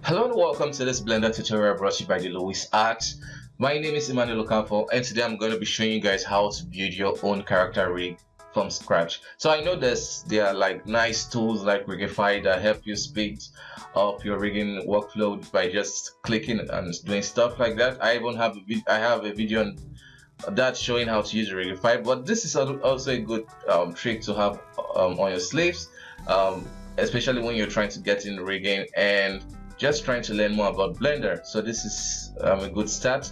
Hello and welcome to this Blender tutorial brought to you by the Luwizart. My name is Emmanuel Okafor, and today I'm going to be showing you guys how to build your own character rig from scratch. So I know there are like nice tools like Rigify that help you speed up your rigging workflow by just clicking and doing stuff like that. I even have a video on that showing how to use Rigify, but this is also a good trick to have on your sleeves, especially when you're trying to get in rigging and just trying to learn more about Blender. So this is a good start.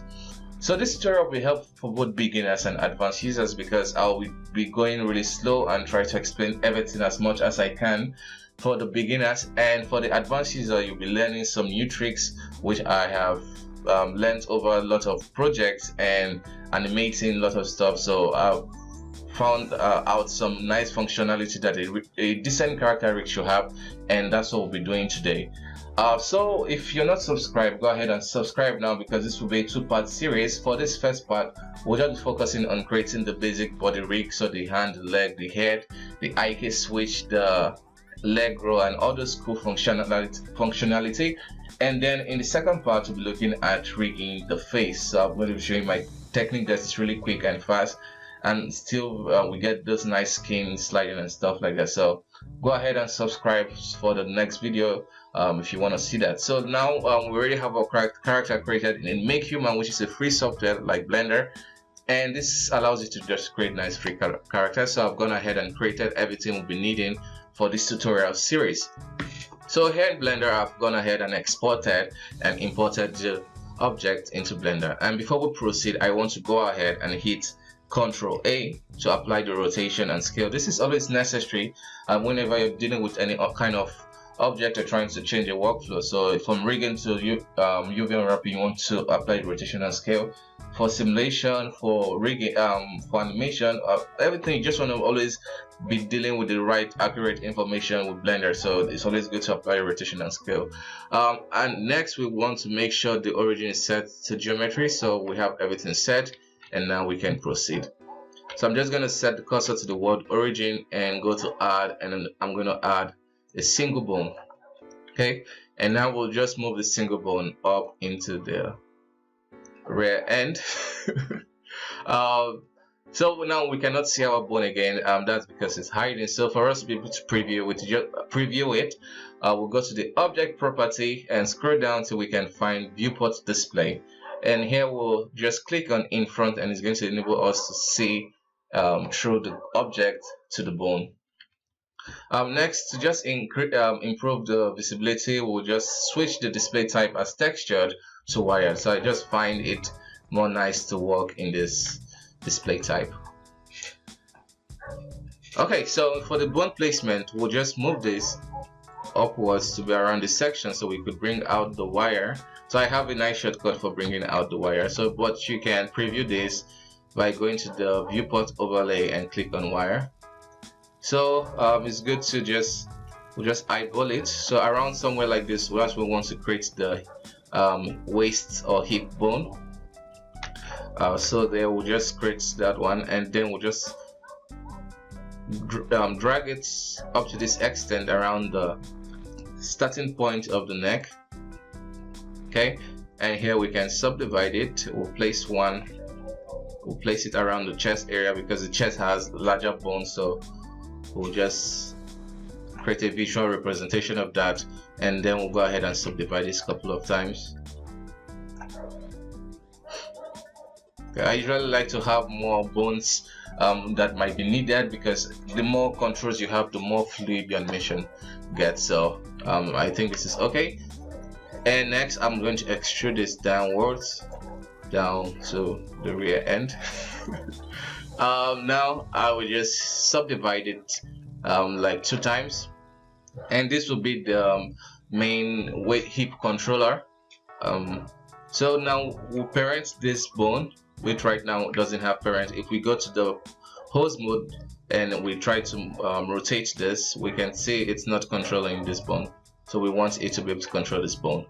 So this tutorial will help for both beginners and advanced users because I'll be going really slow and try to explain everything as much as I can for the beginners, and for the advanced user you'll be learning some new tricks which I have learned over a lot of projects and animating a lot of stuff. So I've found out some nice functionality that a decent character rig should have, and that's what we'll be doing today. So if you're not subscribed, go ahead and subscribe now, because this will be a two-part series. For this first part, we'll just be focusing on creating the basic body rig, so the hand, the leg, the head, the IK switch, the leg row, and all those cool functionality. And then in the second part, we'll be looking at rigging the face. So I'm going to be showing my technique that is really quick and fast, and still we get those nice skin sliding and stuff like that. So go ahead and subscribe for the next video if you want to see that. So now we already have our character created in Make Human, which is a free software like Blender, and this allows you to just create nice free characters. So I've gone ahead and created everything we'll be needing for this tutorial series. So here in Blender, I've gone ahead and exported and imported the object into Blender. And before we proceed, I want to go ahead and hit Ctrl A to apply the rotation and scale. This is always necessary whenever you're dealing with any kind of object or trying to change your workflow. So from rigging to UV unwrapping, you want to apply the rotation and scale. For simulation, for rigging, for animation, everything, you just want to always be dealing with the right accurate information with Blender. So it's always good to apply rotation and scale. And next we want to make sure the origin is set to geometry. So we have everything set, and now we can proceed. So I'm just going to set the cursor to the word origin and go to add, and then I'm going to add a single bone. Okay, and now we'll just move the single bone up into the rear end. So now we cannot see our bone again, that's because it's hiding. So for us to be able to preview it, we'll go to the object property and scroll down till we can find viewport display, and here we'll just click on in front, and it's going to enable us to see through the object to the bone. Next, to just improve the visibility, we'll just switch the display type as textured to wired. So I just find it more nice to work in this display type. Okay, so for the bone placement, we'll just move this upwards to be around this section so we could bring out the wire. So I have a nice shortcut for bringing out the wire. So but you can preview this by going to the viewport overlay and click on wire. So it's good to we'll just eyeball it. So around somewhere like this, we want to create the waist or hip bone. So there we'll just create that one, and then we'll just drag it up to this extent around the starting point of the neck. Okay, and here we can subdivide it. We'll place one. We'll place it around the chest area because the chest has larger bones. So we'll just create a visual representation of that, and then we'll go ahead and subdivide this a couple of times. Okay, I usually like to have more bones that might be needed, because the more controls you have, the more fluid your animation gets. So I think this is okay. And next I'm going to extrude this downwards down to the rear end. Now I will just subdivide it like 2 times, and this will be the main weight hip controller. So now we'll parent this bone, which right now doesn't have parent. If we go to the hose mode and we try to rotate this, we can see it's not controlling this bone. So we want it to be able to control this bone.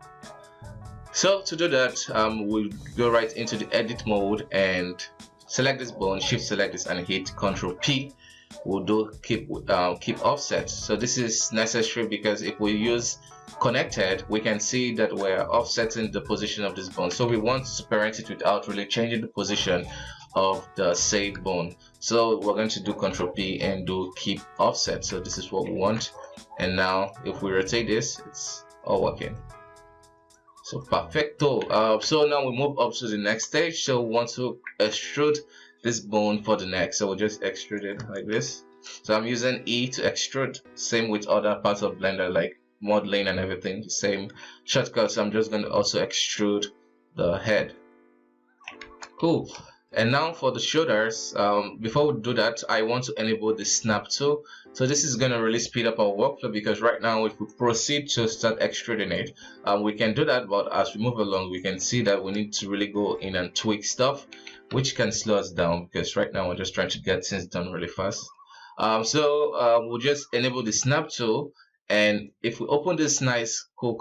So to do that, we'll go right into the edit mode and select this bone, shift select this, and hit Ctrl P we'll do keep offset. So this is necessary because if we use connected, we can see that we're offsetting the position of this bone. So we want to parent it without really changing the position of the saved bone. So we're going to do Control P and do keep offset. So this is what we want. And now if we rotate this, it's all working. So perfecto. So now we move up to the next stage. So we want to extrude this bone for the neck. So we'll just extrude it like this. So I'm using E to extrude. Same with other parts of Blender like modeling and everything. Same shortcut. So I'm just going to also extrude the head. Cool. And now for the shoulders, before we do that, I want to enable the snap tool. So this is going to really speed up our workflow, because right now if we proceed to start extruding it, we can do that, but as we move along we can see that we need to really go in and tweak stuff, which can slow us down, because right now we're just trying to get things done really fast. We'll just enable the snap tool, and if we open this nice cool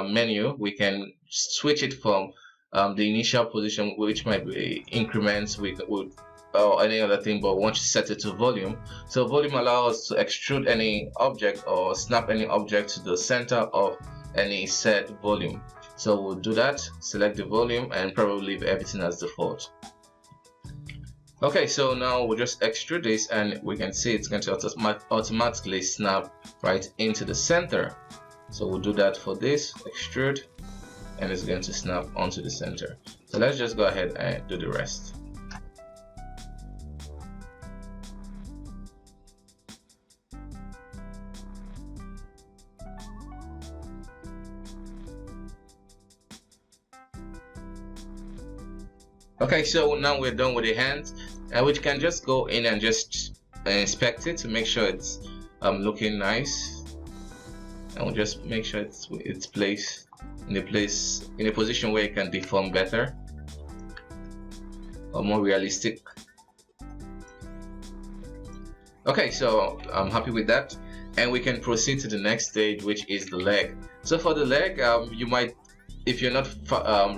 menu, we can switch it from the initial position, which might be increments with or any other thing, but once you set it to volume. So volume allows us to extrude any object or snap any object to the center of any set volume. So we'll do that, select the volume, and probably leave everything as default. Okay, so now we'll just extrude this, and we can see it's going to automatically snap right into the center. So we'll do that for this, extrude, and it's going to snap onto the center. So let's just go ahead and do the rest. Okay, so now we're done with the hands, and we can just go in and just inspect it to make sure it's looking nice, and we'll just make sure it's placed in a position where it can deform better or more realistic. Okay, so I'm happy with that, and we can proceed to the next stage, which is the leg. So for the leg, you might, if you're not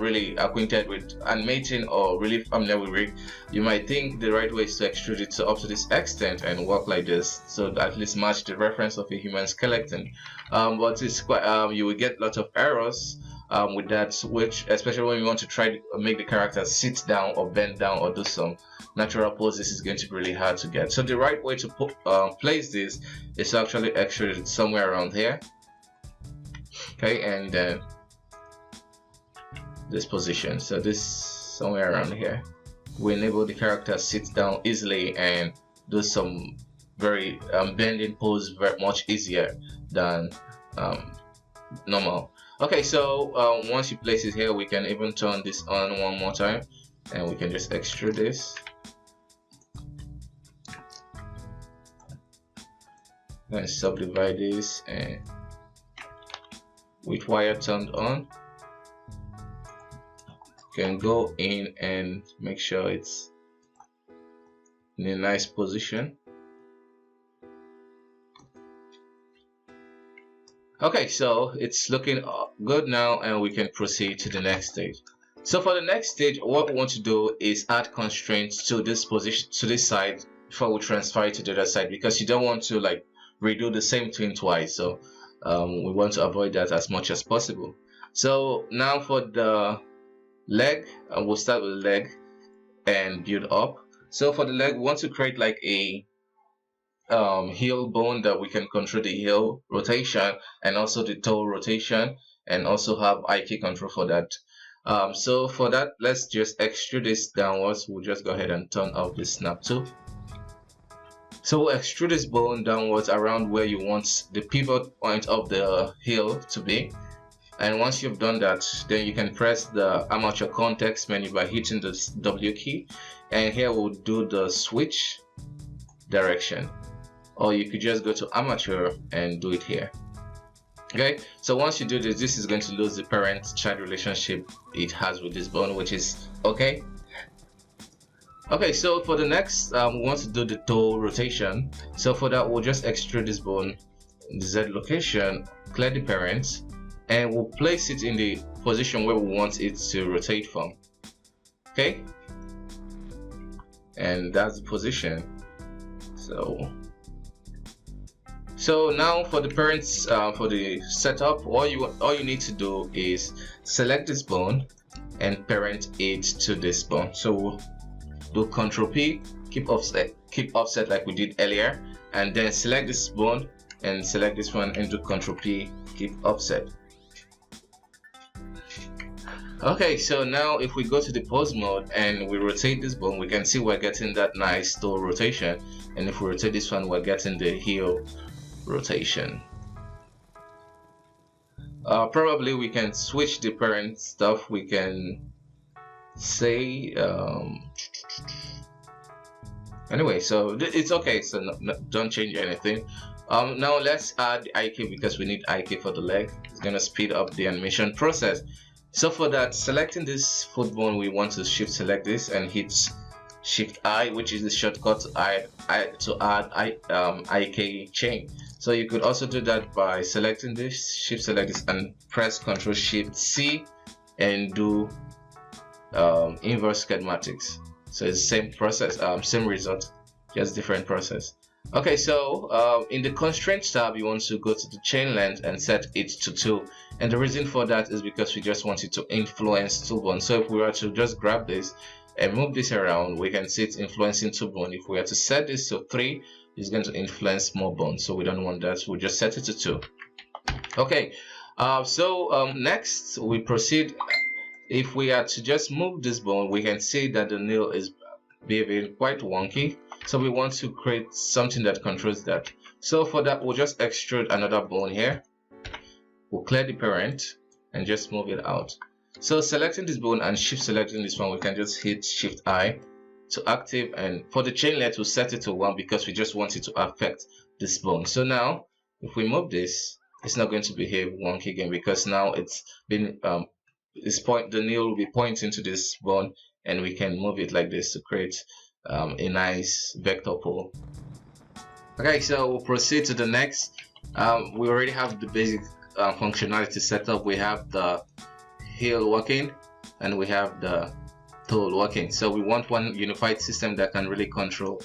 really acquainted with animating or really familiar with rig, you might think the right way is to extrude it up to this extent and work like this, so that at least match the reference of a human skeleton. But it's quite, you will get lots of errors with that, which especially when you want to try to make the character sit down or bend down or do some natural poses, is going to be really hard to get. So the right way to place this is to actually extrude it somewhere around here. Okay, and then this position, so this somewhere around here, we enable the character sit down easily and do some very bending pose very much easier than normal. Okay, so once you place it here, we can even turn this on one more time, and we can just extrude this. Then subdivide this, and with wire turned on, can go in and make sure it's in a nice position. Okay, so it's looking good now, and we can proceed to the next stage. So for the next stage, what we want to do is add constraints to this position, to this side, before we transfer it to the other side, because you don't want to like redo the same thing twice. So we want to avoid that as much as possible. So now for the leg, we'll start with the leg and build up. So for the leg, we want to create like a heel bone that we can control the heel rotation and also the toe rotation, and also have IK control for that. So for that, let's just extrude this downwards. We'll just go ahead and turn off the snap tool. So we'll extrude this bone downwards around where you want the pivot point of the heel to be. And once you've done that, then you can press the armature context menu by hitting the W key, and here we'll do the switch direction, or you could just go to armature and do it here. Okay, so once you do this, this is going to lose the parent-child relationship it has with this bone, which is okay. Okay, so for the next, we want to do the toe rotation. So for that, we'll just extrude this bone in the Z location, clear the parent, and we'll place it in the position where we want it to rotate from. Okay, and that's the position. So now for the parents, for the setup, all you need to do is select this bone and parent it to this bone. So we'll do Control P, keep offset like we did earlier, and then select this bone and select this one and do Control P, keep offset. Okay, so now if we go to the pose mode and we rotate this bone, we can see we're getting that nice toe rotation, and if we rotate this one, we're getting the heel rotation. Probably we can switch the parent stuff. We can say anyway, so it's okay, so don't change anything. Now let's add IK, because we need IK for the leg. It's gonna speed up the animation process. So for that, selecting this foot bone, we want to shift select this and hit Shift I, which is the shortcut to add IK chain. So you could also do that by selecting this, shift select this, and press Ctrl Shift C and do inverse schematics. So it's the same process, same result, just different process. Okay, so in the constraints tab, you want to go to the chain length and set it to 2, and the reason for that is because we just want it to influence 2 bones. So if we were to just grab this and move this around, we can see it's influencing 2 bones. If we were to set this to 3, it's going to influence more bones, so we don't want that, so we'll just set it to 2. Okay, next we proceed. If we are to just move this bone, we can see that the nail is behaving quite wonky, so we want to create something that controls that. So for that, we'll just extrude another bone here. We'll clear the parent and just move it out. So selecting this bone and shift selecting this one, we can just hit Shift I to active, and for the chain length we'll set it to 1 because we just want it to affect this bone. So now if we move this, it's not going to behave wonky again, because now it's been the nail will be pointing to this bone, and we can move it like this to create a nice vector pole. Okay, so we'll proceed to the next. We already have the basic functionality set up. We have the heel working and we have the toe working. So we want one unified system that can really control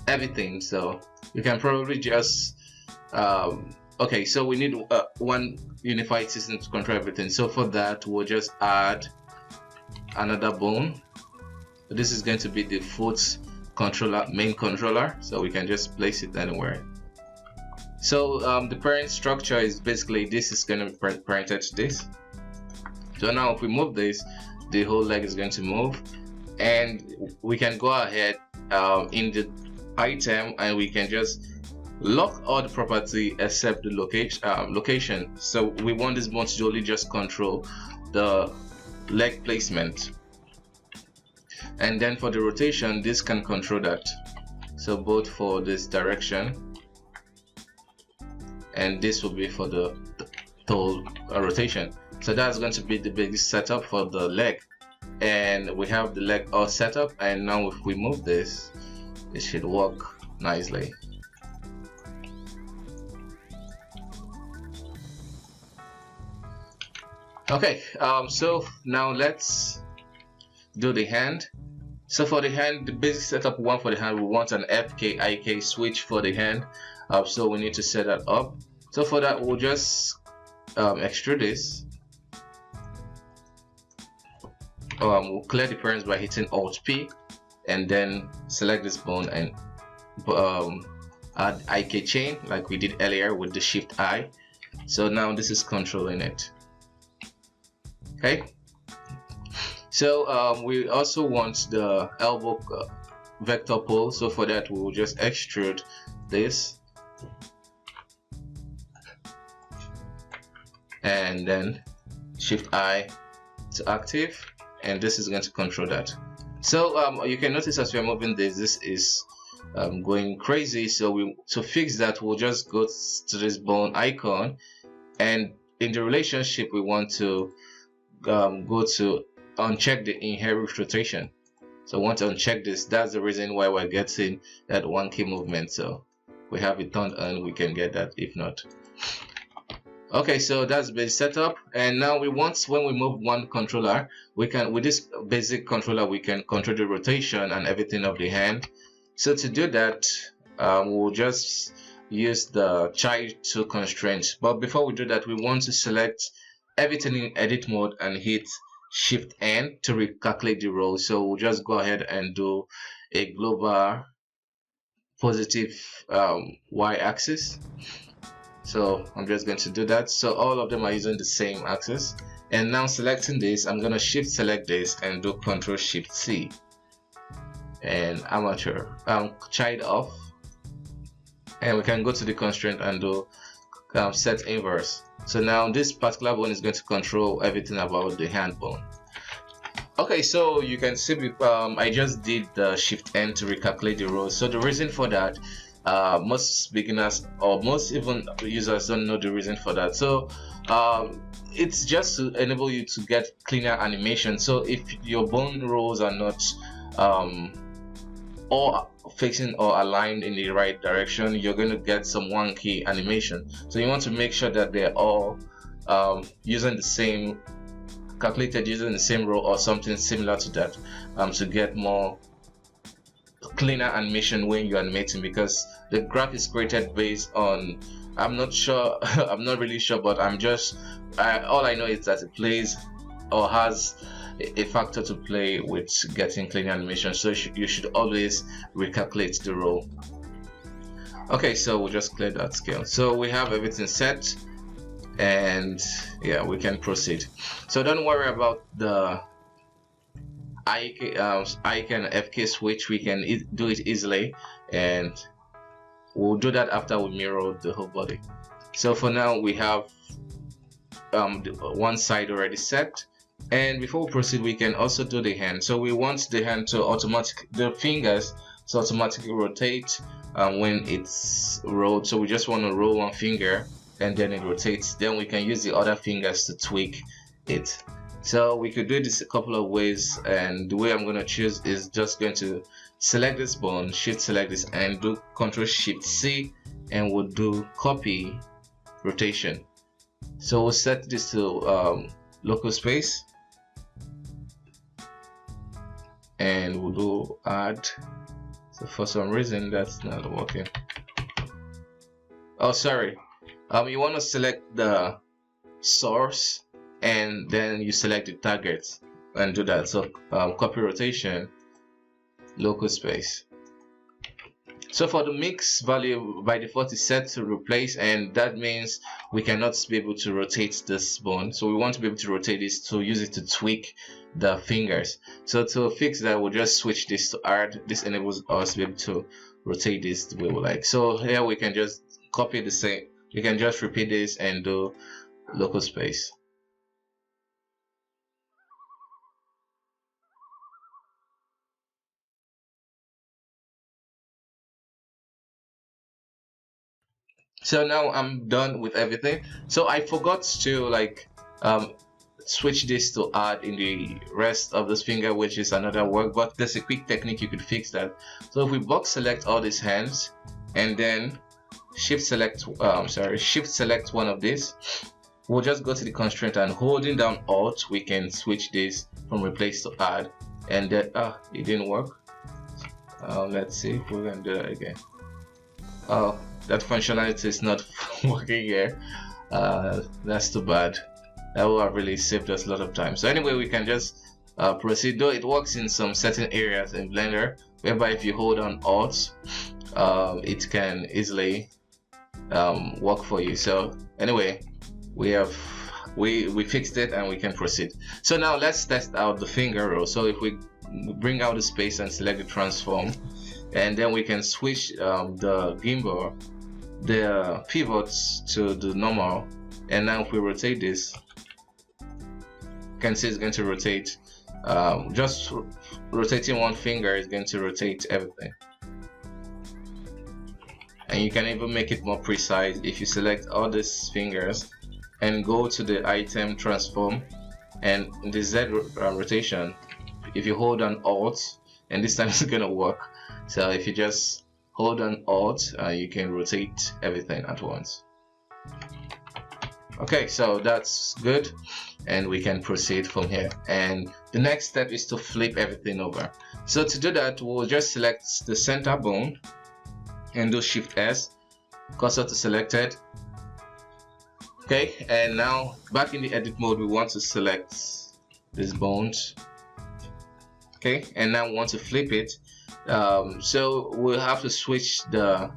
everything. So you can probably just okay, so we need one unified system to control everything. So for that, we'll just add another bone. This is going to be the foot controller, main controller, so we can just place it anywhere. So the parent structure is basically this is going to be parented to this. So now if we move this, the whole leg is going to move, and we can go ahead in the item and we can just lock all the property except the location. So we want this bone to only just control the leg placement, and then for the rotation, this can control that. So both for this direction, and this will be for the toe rotation. So that's going to be the basic setup for the leg, and we have the leg all set up. And now if we move this, it should work nicely. Okay, so now let's do the hand. So for the hand, the basic setup one for the hand, we want an FK IK switch for the hand. So we need to set that up. So for that, we'll just extrude this. We'll clear the parents by hitting Alt P, and then select this bone and add IK chain like we did earlier with the Shift I. So now this is controlling it. Okay, so we also want the elbow vector pole. So for that, we will just extrude this and then Shift I to active, and this is going to control that. So you can notice as we are moving this is going crazy. So to fix that, we'll just go to this bone icon, and in the relationship we want to go to uncheck the inherit rotation. So once to uncheck this, that's the reason why we're getting that wonky movement. So we have it turned on, we can get that. If not, okay, so that's basic setup. And now we want, when we move one controller, we can, with this basic controller, we can control the rotation and everything of the hand. So to do that, we'll just use the child to constraint. But before we do that, we want to select everything in edit mode and hit Shift N to recalculate the row. So we'll just go ahead and do a global positive y-axis. So I'm just going to do that. So all of them are using the same axis. And now selecting this, I'm going to shift select this and do Ctrl Shift C and armature child off, and we can go to the constraint and do set inverse. So now this particular bone is going to control everything about the hand bone. Okay, so you can see I just did the Shift N to recalculate the rows. So the reason for that, most beginners or most even users don't know the reason for that. So it's just to enable you to get cleaner animation. So if your bone rows are not all facing or aligned in the right direction, you're going to get some wonky animation. So you want to make sure that they're all using the same, calculated using the same row or something similar to that, to get more cleaner animation when you're animating, because the graph is created based on, I'm not sure I'm not really sure, but all I know is that it plays or has a factor to play with getting clean animation. So you should always recalculate the row. Okay, so we'll just clear that scale. So we have everything set, and yeah, we can proceed. So don't worry about the IK and FK switch. We can do it easily, and we'll do that after we mirror the whole body. So for now we have one side already set. And before we proceed, we can also do the hand. So we want the hand to the fingers to automatically rotate when it's rolled. So we just want to roll one finger and then it rotates. Then we can use the other fingers to tweak it. So we could do this a couple of ways, and the way I'm going to choose is just going to select this bone, shift select this, and do Ctrl Shift C, and we'll do copy rotation. So we'll set this to local space, and we'll do add. So for some reason that's not working. Oh, sorry. You want to select the source and then you select the target and do that. So copy rotation, local space. So for the mix value, by default is set to replace, and that means we cannot be able to rotate this bone. So we want to be able to rotate this to use it to tweak the fingers. So to fix that, we'll just switch this to add. This enables us to be able to rotate this the way we like. So here we can just copy the same. You can just repeat this and do local space. So now I'm done with everything. So I forgot to switch this to add in the rest of this finger, which is another work, but there's a quick technique you could fix that. So if we box select all these hands and then shift select one of these, we'll just go to the constraint and holding down Alt, we can switch this from replace to add, and then it didn't work. Let's see if we can do that again. Oh, that functionality is not working here. That's too bad. That would have really saved us a lot of time. So anyway, we can just proceed. Though it works in some certain areas in Blender, whereby if you hold on Alt, it can easily work for you. So anyway, we fixed it and we can proceed. So now let's test out the finger row. So if we bring out the space and select the transform, and then we can switch the gimbal, the pivots to the normal, and now if we rotate this, you can see it's going to rotate. Just rotating one finger is going to rotate everything, and you can even make it more precise if you select all these fingers and go to the item transform, and in the Z rotation, if you hold on Alt, and this time it's gonna work. So if you just hold on Alt, you can rotate everything at once. Okay, so that's good, and we can proceed from here. And the next step is to flip everything over. So to do that, we'll just select the center bone and do Shift S, cursor to selected. Okay, and now back in the edit mode, we want to select these bones. Okay, and now we want to flip it. So we'll have to switch the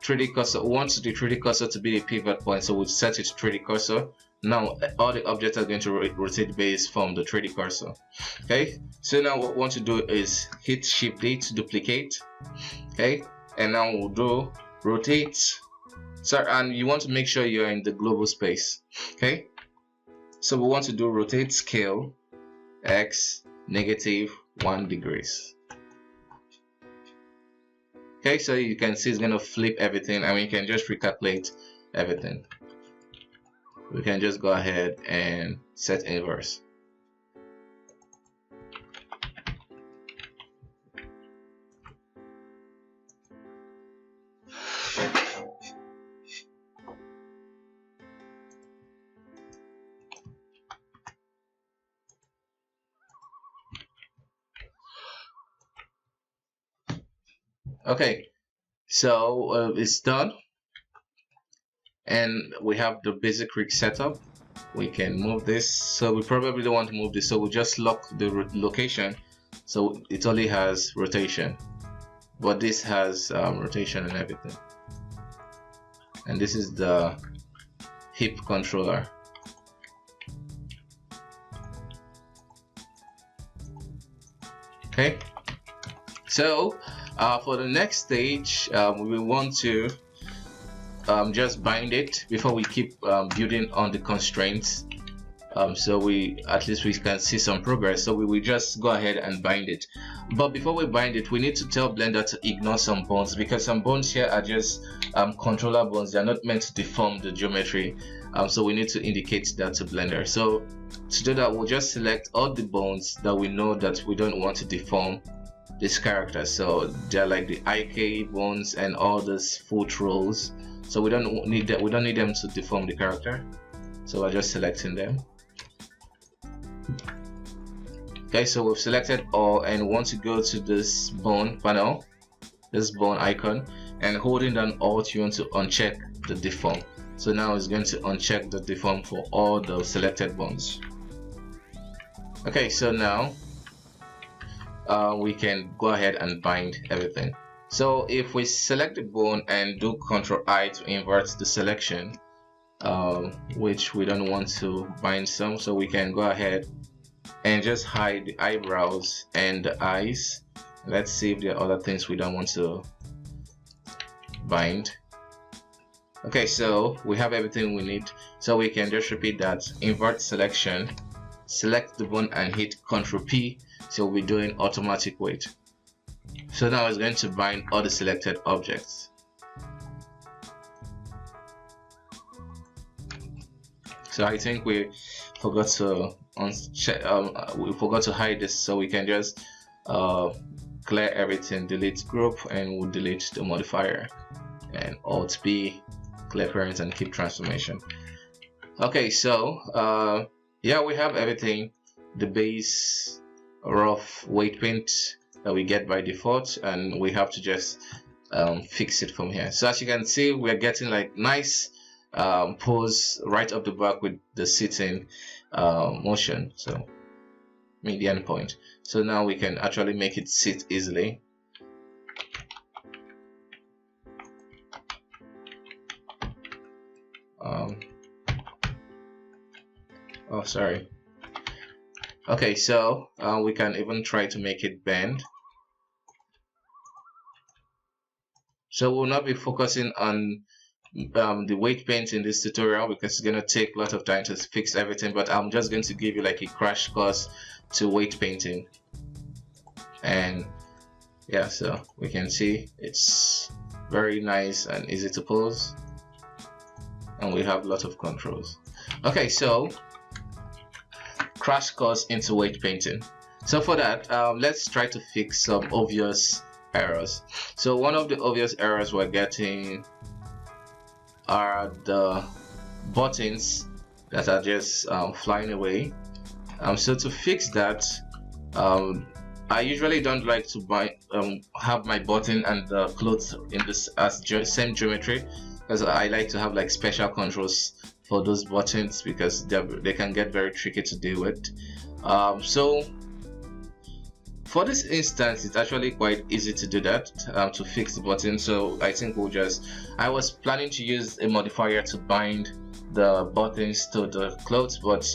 3D cursor. We want the 3D cursor to be the pivot point, so we'll set it to 3D cursor. Now all the objects are going to rotate based from the 3D cursor. Okay, so now what we want to do is hit Shift D to duplicate. Okay, and now we'll do rotate. So, and you want to make sure you're in the global space. Okay, so we want to do rotate scale X -1 degrees. Okay, so you can see it's going to flip everything. I mean, you can just recalculate everything. We can just go ahead and set inverse. Okay, so it's done, and we have the basic rig setup. We can move this, so we probably don't want to move this, so we'll just lock the location so it only has rotation, but this has rotation and everything. And this is the hip controller. Okay, so for the next stage, we want to just bind it before we keep building on the constraints. So at least we can see some progress. So we will just go ahead and bind it. But before we bind it, we need to tell Blender to ignore some bones, because some bones here are just controller bones. They are not meant to deform the geometry. So we need to indicate that to Blender. So to do that, we'll just select all the bones that we know that we don't want to deform this character. So they're like the IK bones and all these foot rolls. So we don't need that. We don't need them to deform the character. So we're just selecting them. Okay, so we've selected all, and want to go to this bone panel, this bone icon, and holding down Alt, you want to uncheck the deform. So now it's going to uncheck the deform for all the selected bones. Okay, so now we can go ahead and bind everything. So if we select the bone and do Ctrl I to invert the selection, which we don't want to bind some, so we can go ahead and just hide the eyebrows and the eyes. Let's see if there are other things we don't want to bind. Okay, so we have everything we need, so we can just repeat that. Invert selection, select the bone and hit Ctrl P, so we'll be doing automatic weight. So now it's going to bind all the selected objects. So I think we forgot to hide this, so we can just clear everything, delete group, and we'll delete the modifier, and Alt B, clear parent, and keep transformation. Okay, so yeah, we have everything, the base rough weight paint that we get by default, and we have to just fix it from here. So as you can see, we're getting like nice pose right up the back with the sitting motion, so median point. So now we can actually make it sit easily. Oh, sorry. Okay, so we can even try to make it bend. So we'll not be focusing on the weight paint in this tutorial, because it's going to take a lot of time to fix everything, but I'm just going to give you like a crash course to weight painting. And yeah, so we can see it's very nice and easy to pose, and we have a lot of controls. Okay, so crash course into weight painting. So for that, let's try to fix some obvious errors. So one of the obvious errors we're getting are the buttons that are just flying away. So to fix that, I usually don't like to have my button and the clothes in this as same geometry, because I like to have like special controls for those buttons because they can get very tricky to deal with. So for this instance, it's actually quite easy to do that, to fix the button. So I think I was planning to use a modifier to bind the buttons to the clothes, but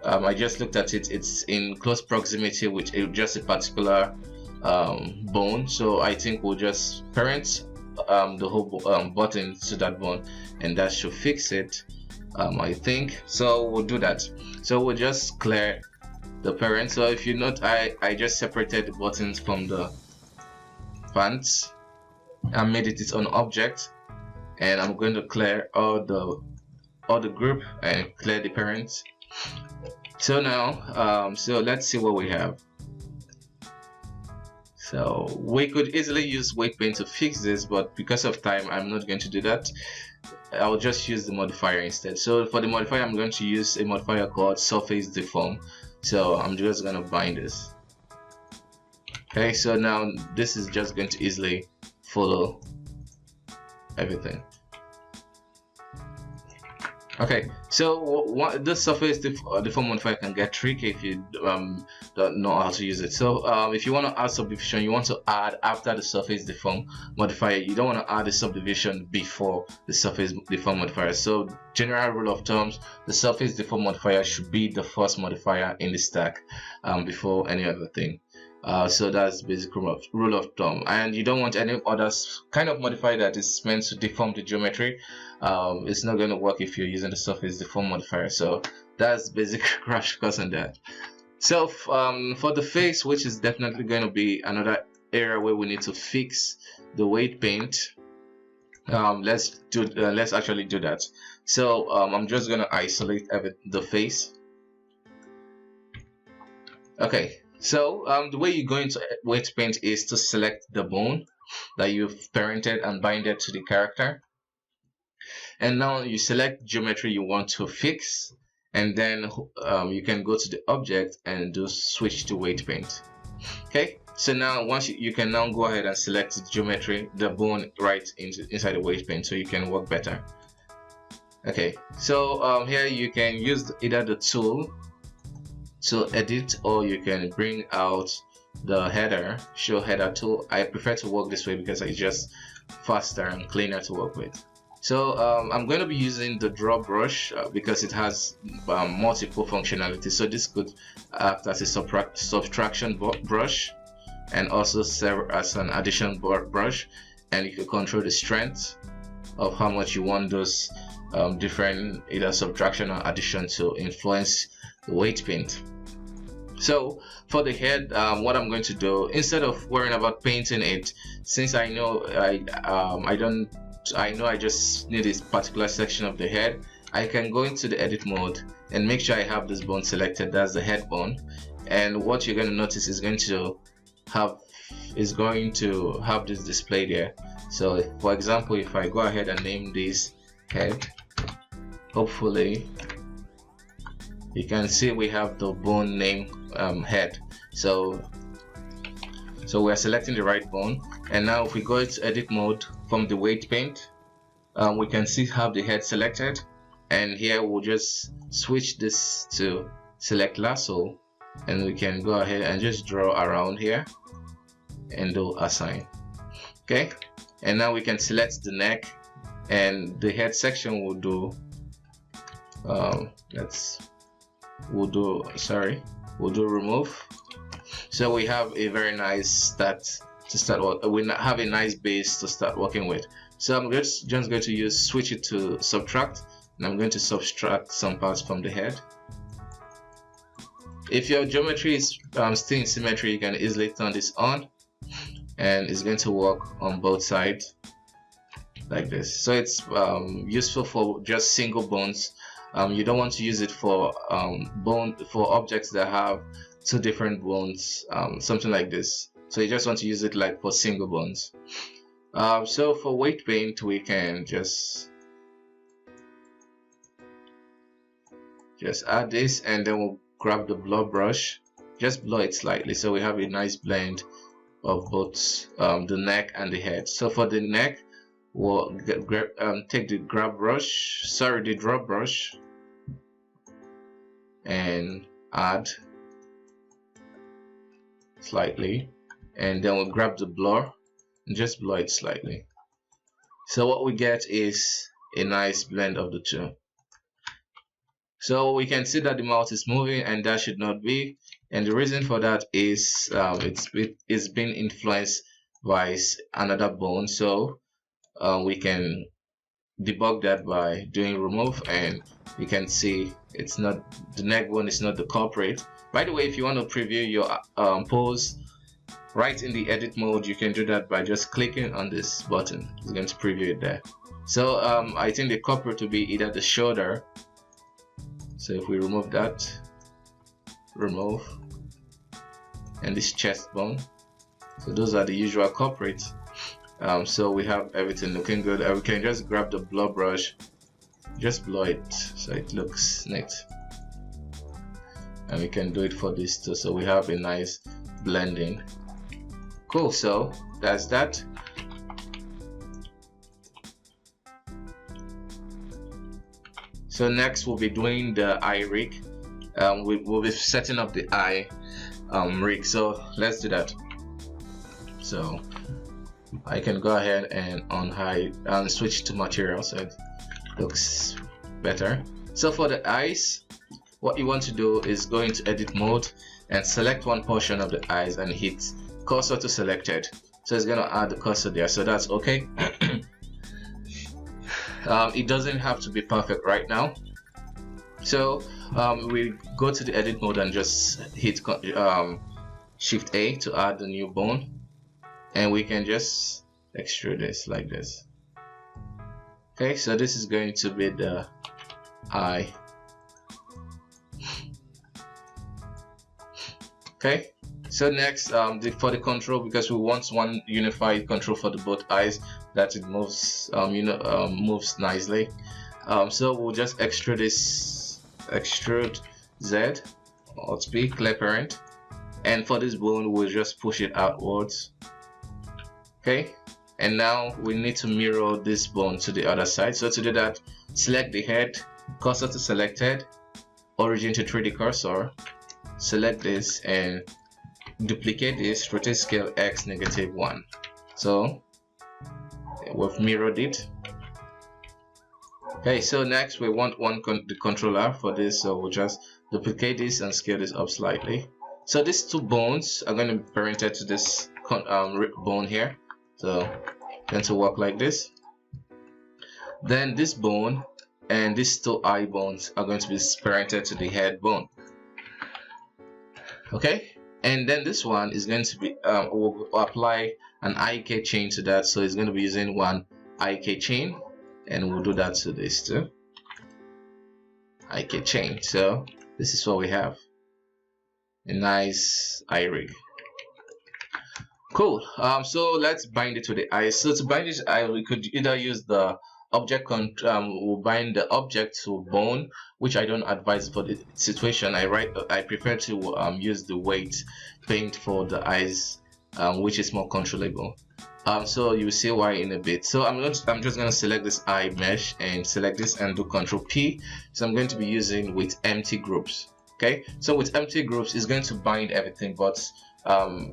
I just looked at it, it's in close proximity with just a particular bone. So I think we'll just parent the whole button to that bone, and that should fix it, I think. So we'll do that. So we'll just clear the parent. So if you note, I just separated the buttons from the pants and made it its own object, and I'm going to clear all the group and clear the parents. So now so let's see what we have. So we could easily use weight paint to fix this, but because of time I'm not going to do that. I'll just use the modifier instead. So for the modifier, I'm going to use a modifier called surface deform. So I'm just going to bind this. Okay, so now this is just going to easily follow everything. Okay, so this surface deform modifier can get tricky if you don't know how to use it. So if you want to add subdivision, you want to add after the surface deform modifier. You don't want to add the subdivision before the surface deform modifier. So general rule of thumbs, the surface deform modifier should be the first modifier in the stack before any other thing. So that's basic rule of thumb, and you don't want any other kind of modifier that is meant to deform the geometry. It's not going to work if you're using the surface deform modifier. So that's basic crash course on that. So for the face, which is definitely going to be another area where we need to fix the weight paint, let's actually do that. So I'm just going to isolate the face. Okay. So the way you go into weight paint is to select the bone that you've parented and bind it to the character, and now you select geometry you want to fix, and then you can go to the object and do switch to weight paint. Okay, so now once you can now go ahead and select the geometry, the bone right inside the weight paint, so you can work better. Okay, so here you can use either the tool to edit, or you can bring out the header, show header tool. I prefer to work this way because it's just faster and cleaner to work with. So I'm going to be using the draw brush because it has multiple functionality. So this could act as a subtraction brush, and also serve as an addition brush, and you can control the strength of how much you want those different either subtraction or addition to influence the weight paint. So for the head, what I'm going to do, instead of worrying about painting it, since I know I just need this particular section of the head, I can go into the edit mode and make sure I have this bone selected. That's the head bone, and what you're going to notice is going to have this display there. So for example, if I go ahead and name this head, hopefully you can see we have the bone name head. So we're selecting the right bone, and now if we go into edit mode from the weight paint, we can have the head selected, and here we'll just switch this to select lasso, and we can go ahead and just draw around here and do assign. Okay, and now we can select the neck, and the head section will do we'll do remove. So we have a very nice start to start. We have a nice base to start working with. So I'm just going to switch it to subtract, and I'm going to subtract some parts from the head. If your geometry is still in symmetry, you can easily turn this on, and it's going to work on both sides like this. So it's useful for just single bones. You don't want to use it for objects that have two different bones, something like this. So you just want to use it like for single bones. So for weight paint, we can just add this, and then we'll grab the blur brush just blur it slightly so we have a nice blend of both the neck and the head. So for the neck, we'll take the the drop brush, and add slightly, and then we'll grab the blur and just blur it slightly. So what we get is a nice blend of the two. So we can see that the mouth is moving, and that should not be. And the reason for that is it's been influenced by another bone. So we can debug that by doing remove, and you can see it's not, the neck bone is not the culprit. By the way, if you want to preview your pose right in the edit mode, you can do that by just clicking on this button. It's going to preview it there. So I think the culprit will be either the shoulder. So if we remove that, remove, and this chest bone, so those are the usual culprits. So we have everything looking good, and we can just grab the blur brush, just blur it so it looks neat, and we can do it for this too, so we have a nice blending. Cool, so that's that. So next we'll be doing the eye rig. We'll be setting up the eye rig, so let's do that. So I can go ahead and unhide and switch to material so it looks better. So for the eyes, what you want to do is go into edit mode and select one portion of the eyes and hit cursor to selected. So it's going to add the cursor there, so that's okay. It doesn't have to be perfect right now. So we go to the edit mode and just hit Shift A to add the new bone, and we can just extrude this like this. Okay, so this is going to be the eye. Okay, so next for the control, because we want one unified control for the both eyes, that it moves moves nicely. So we'll just extrude this, extrude Z, Alt P, clear parent, and for this bone we'll just push it outwards. Okay, and now we need to mirror this bone to the other side. So to do that, select the head, cursor to selected, origin to 3D cursor, select this and duplicate this, rotate scale X -1. So we've mirrored it. Okay, so next we want the controller for this, so we'll just duplicate this and scale this up slightly. So these two bones are going to be parented to this bone here, so going to work like this. Then this bone and these two eye bones are going to be parented to the head bone. Okay, and then this one is going to be we'll apply an IK chain to that, so it's going to be using one IK chain, and we'll do that to this too, IK chain. So this is what we have, a nice eye rig. Cool. So let's bind it to the eye. So to bind this eye, we could either use the object we'll bind the object to bone, which I don't advise for the situation. I prefer to use the weight paint for the eyes, which is more controllable. So you'll see why in a bit. So I'm just going to select this eye mesh and select this and do Ctrl P. So I'm going to be using with empty groups. Okay, so with empty groups it's going to bind everything, but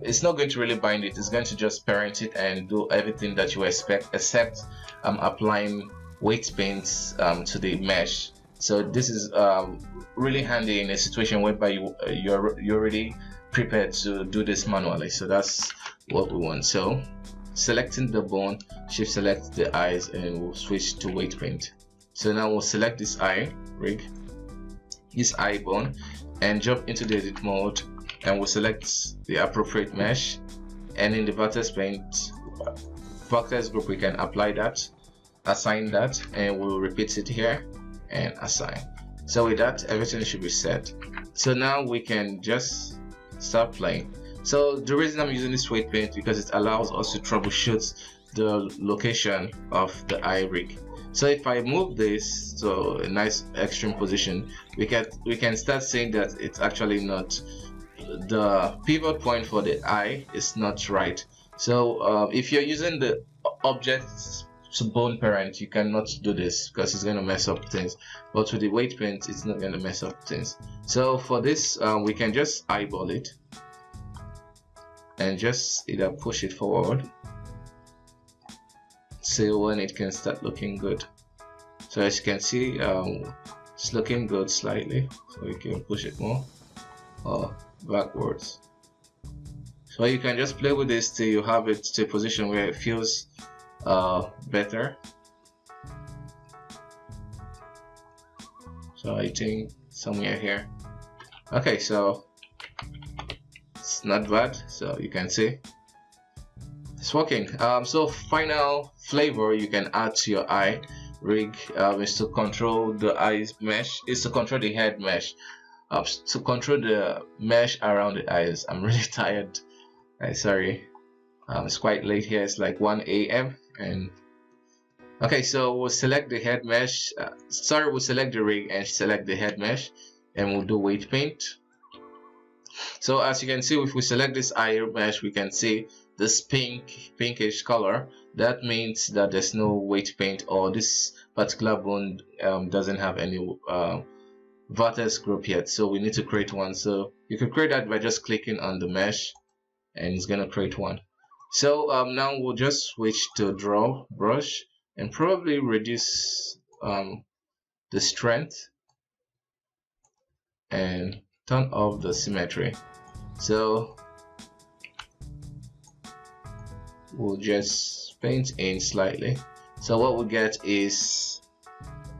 it's not going to really bind it. It's going to just parent it and do everything that you expect, except applying weight paints to the mesh. So this is really handy in a situation whereby you're already prepared to do this manually. So that's what we want. So selecting the bone, shift select the eyes, and we'll switch to weight paint. So now we'll select this eye rig, this eye bone, and jump into the edit mode, and we'll select the appropriate mesh, and in the vertex paint vertex group we can apply that, assign that, and we'll repeat it here and assign. So with that, everything should be set. So now we can just start playing. So the reason I'm using this weight paint, because it allows us to troubleshoot the location of the eye rig. So if I move this to a nice extreme position, we can start seeing that it's actually not the pivot point for the eye is not right. So if you're using the objects to bone parent, you cannot do this because it's going to mess up things, but with the weight paint it's not going to mess up things. So for this we can just eyeball it and just either push it forward, see when it can start looking good. So as you can see, it's looking good slightly, so you can push it more or backwards. So you can just play with this till you have it to a position where it feels better. So I think somewhere here. Okay, so it's not bad, so you can see it's working. So final flavor you can add to your eye rig is to control the eyes mesh, is to control the head mesh, to control the mesh around the eyes. I'm really tired. Sorry, it's quite late here. It's like 1 a.m. and okay, so we'll select the head mesh. We'll select the rig and select the head mesh, and we'll do weight paint. So as you can see, if we select this eye mesh, we can see this pinkish color. That means that there's no weight paint, or this particular bone doesn't have any vertex group yet, so we need to create one. So you can create that by just clicking on the mesh and it's gonna create one. So now we'll just switch to draw brush and probably reduce the strength and turn off the symmetry. So we'll just paint in slightly. So what we get is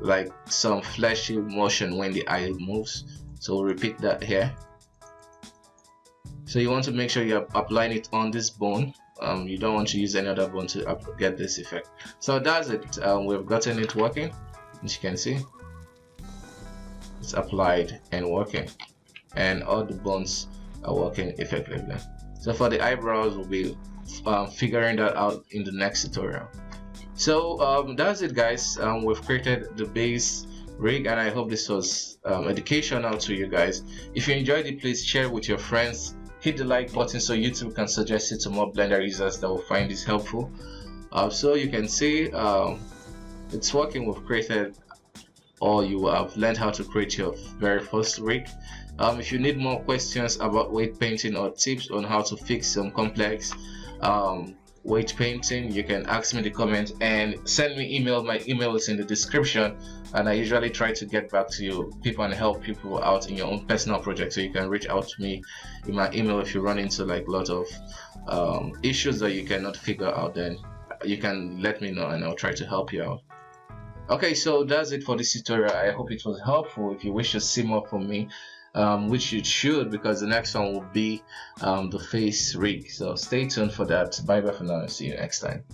like some fleshy motion when the eye moves. So we'll repeat that here. So you want to make sure you're applying it on this bone. You don't want to use any other bone to get this effect. So that's it. We've gotten it working. As you can see, it's applied and working, and all the bones are working effectively. So for the eyebrows, we'll be figuring that out in the next tutorial. So that's it, guys. We've created the base rig, and I hope this was educational to you guys. If you enjoyed it, please share with your friends. Hit the like button so YouTube can suggest it to more Blender users that will find this helpful. So you can see it's working. We've created, or you have learned how to create your very first rig. If you need more questions about weight painting or tips on how to fix some complex weight painting, you can ask me in the comments and send me email. My email is in the description, and I usually try to get back to you people and help people out in your own personal project. So you can reach out to me in my email if you run into like a lot of issues that you cannot figure out. Then you can let me know and I'll try to help you out. Okay, so that's it for this tutorial. I hope it was helpful. If you wish to see more from me, which you should, because the next one will be the face rig. So stay tuned for that. Bye bye for now, and see you next time.